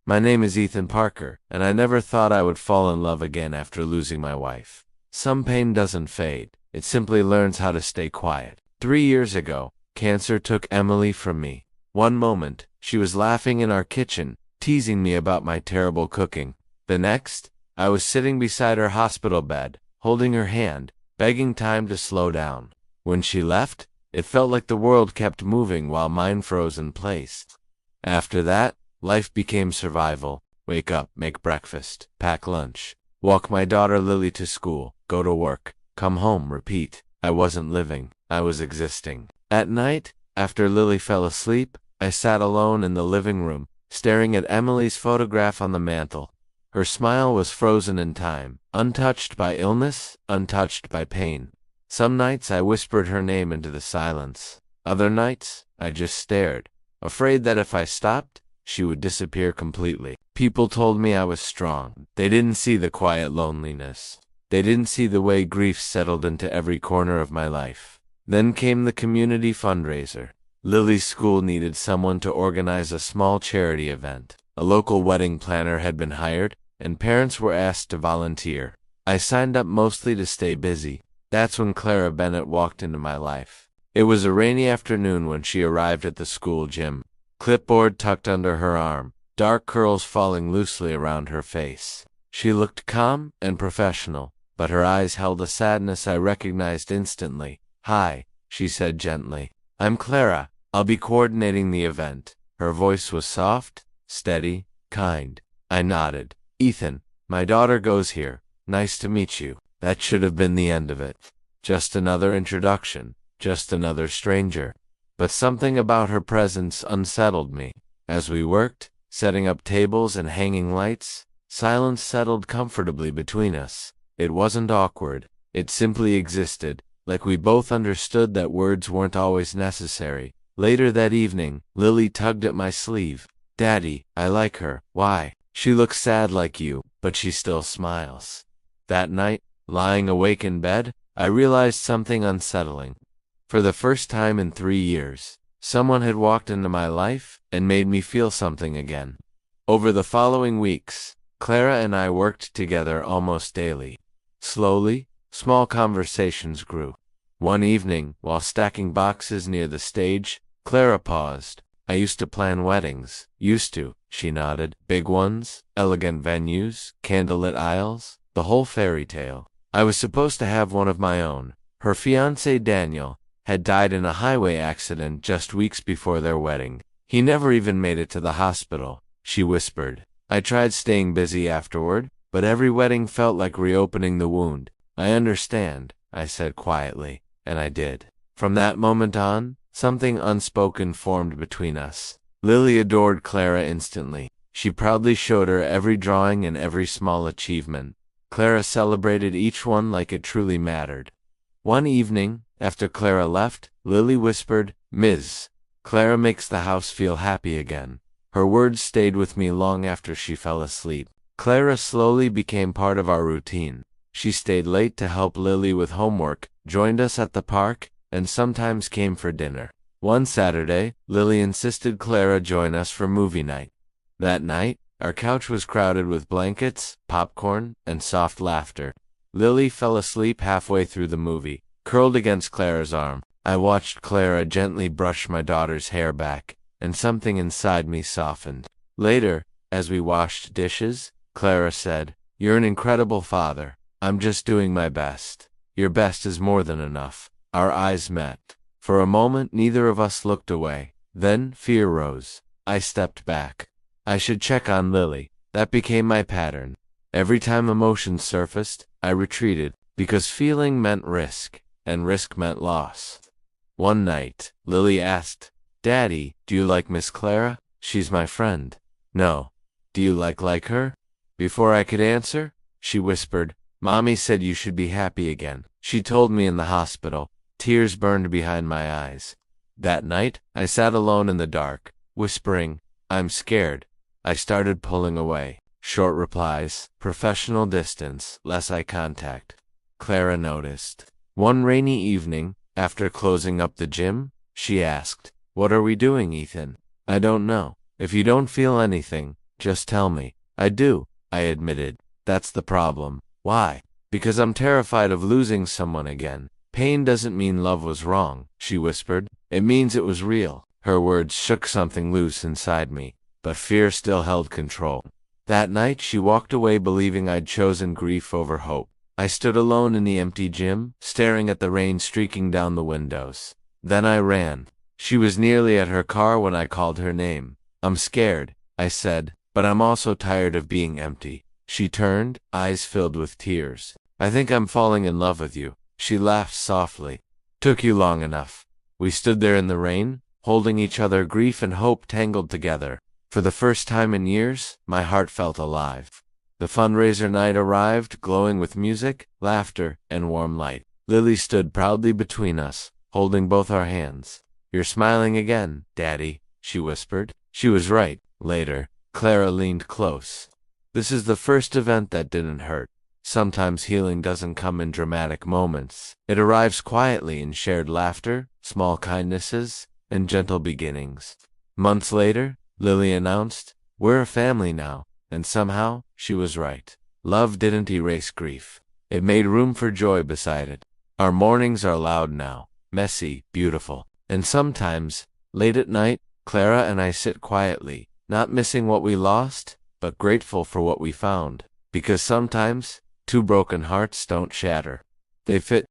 My name is Ethan Parker, and I never thought I would fall in love again after losing my wife. Some pain doesn't fade. It simply learns how to stay quiet. 3 years ago, cancer took Emily from me. One moment, she was laughing in our kitchen, teasing me about my terrible cooking. The next, I was sitting beside her hospital bed, holding her hand, begging time to slow down. When she left, it felt like the world kept moving while mine froze in place. After that, life became survival. Wake up, make breakfast, pack lunch, walk my daughter Lily to school, go to work, come home, repeat. I wasn't living, I was existing. At night, after Lily fell asleep, I sat alone in the living room, staring at Emily's photograph on the mantel. Her smile was frozen in time, untouched by illness, untouched by pain. Some nights I whispered her name into the silence. Other nights, I just stared, afraid that if I stopped, she would disappear completely. People told me I was strong. They didn't see the quiet loneliness. They didn't see the way grief settled into every corner of my life. Then came the community fundraiser. Lily's school needed someone to organize a small charity event. A local wedding planner had been hired, and parents were asked to volunteer. I signed up mostly to stay busy. That's when Clara Bennett walked into my life. It was a rainy afternoon when she arrived at the school gym, clipboard tucked under her arm, dark curls falling loosely around her face. She looked calm and professional, but her eyes held a sadness I recognized instantly. "Hi," she said gently. "I'm Clara. I'll be coordinating the event." Her voice was soft, steady, kind. I nodded. "Ethan, my daughter goes here. Nice to meet you." That should have been the end of it. Just another introduction, just another stranger. But something about her presence unsettled me. As we worked, setting up tables and hanging lights, silence settled comfortably between us. It wasn't awkward. It simply existed, like we both understood that words weren't always necessary. Later that evening, Lily tugged at my sleeve. "Daddy, I like her." "Why?" "She looks sad like you, but she still smiles." That night, lying awake in bed, I realized something unsettling. For the first time in 3 years, someone had walked into my life and made me feel something again. Over the following weeks, Clara and I worked together almost daily. Slowly, small conversations grew. One evening, while stacking boxes near the stage, Clara paused. "I used to plan weddings." "Used to," she nodded. "Big ones, elegant venues, candlelit aisles, the whole fairy tale. I was supposed to have one of my own." Her fiancé Daniel had died in a highway accident just weeks before their wedding. "He never even made it to the hospital," she whispered. I tried staying busy afterward, but every wedding felt like reopening the wound. "I understand," I said quietly, and I did. From that moment on, something unspoken formed between us. Lily adored Clara instantly. She proudly showed her every drawing and every small achievement. Clara celebrated each one like it truly mattered. One evening, after Clara left, Lily whispered, "Ms. Clara makes the house feel happy again." Her words stayed with me long after she fell asleep. Clara slowly became part of our routine. She stayed late to help Lily with homework, joined us at the park, and sometimes came for dinner. One Saturday, Lily insisted Clara join us for movie night. That night, our couch was crowded with blankets, popcorn, and soft laughter. Lily fell asleep halfway through the movie, curled against Clara's arm. I watched Clara gently brush my daughter's hair back, and something inside me softened. Later, as we washed dishes, Clara said, "You're an incredible father. I'm just doing my best." "Your best is more than enough." Our eyes met. For a moment, neither of us looked away. Then fear rose. I stepped back. I should check on Lily. That became my pattern. Every time emotions surfaced, I retreated, because feeling meant risk, and risk meant loss. One night, Lily asked, "Daddy, do you like Miss Clara? She's my friend." "No." "Do you like her?" Before I could answer, she whispered, "Mommy said you should be happy again. She told me in the hospital." Tears burned behind my eyes. That night, I sat alone in the dark, whispering, "I'm scared." I started pulling away. Short replies, professional distance, less eye contact. Clara noticed. One rainy evening, after closing up the gym, she asked, "What are we doing, Ethan?" "I don't know. If you don't feel anything, Just tell me. I do, I admitted. That's the problem. Why? Because I'm terrified of losing someone again. Pain doesn't mean love was wrong, she whispered. It means it was real. Her words shook something loose inside me, but fear still held control. That night, she walked away believing I'd chosen grief over hope. I stood alone in the empty gym, staring at the rain streaking down the windows. Then I ran. She was nearly at her car when I called her name. I'm scared, I said, but I'm also tired of being empty. She turned, eyes filled with tears. I think I'm falling in love with you. She laughed softly. Took you long enough. We stood there in the rain, holding each other, grief and hope tangled together. For the first time in years, my heart felt alive. The fundraiser night arrived, glowing with music, laughter, and warm light. Lily stood proudly between us, holding both our hands. You're smiling again, Daddy, she whispered. She was right. Later, Clara leaned close. This is the first event that didn't hurt. Sometimes healing doesn't come in dramatic moments. It arrives quietly in shared laughter, small kindnesses, and gentle beginnings. Months later, Lily announced, we're a family now, and somehow, she was right. Love didn't erase grief. It made room for joy beside it. Our mornings are loud now, messy, beautiful. And sometimes, late at night, Clara and I sit quietly, not missing what we lost, but grateful for what we found. Because sometimes, two broken hearts don't shatter. They fit